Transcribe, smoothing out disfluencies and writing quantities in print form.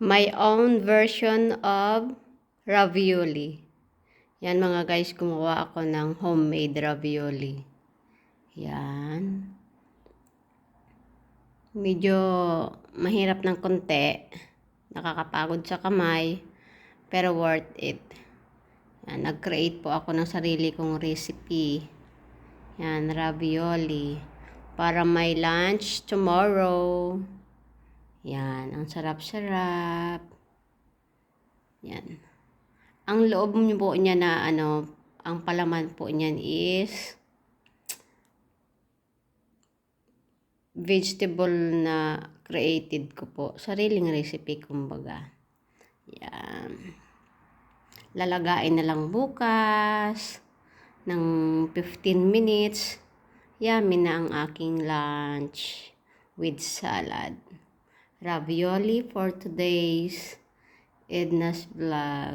my own version of ravioli. Yan mga guys, gumawa ako ng homemade ravioli. Yan. Medyo mahirap ng konti. Nakakapagod sa kamay. Pero worth it. Yan, nag-create po ako ng sarili kong recipe. Yan, ravioli. Para may lunch tomorrow. Yan, ang sarap-sarap. Yan. Ang loob po niya na ang palaman po niyan is vegetable na created ko po. Sariling recipe kumbaga. Yan. Lalagain na lang bukas ng 15 minutes. Yummy na ang aking lunch with salad. Ravioli for today's Edna's vlog.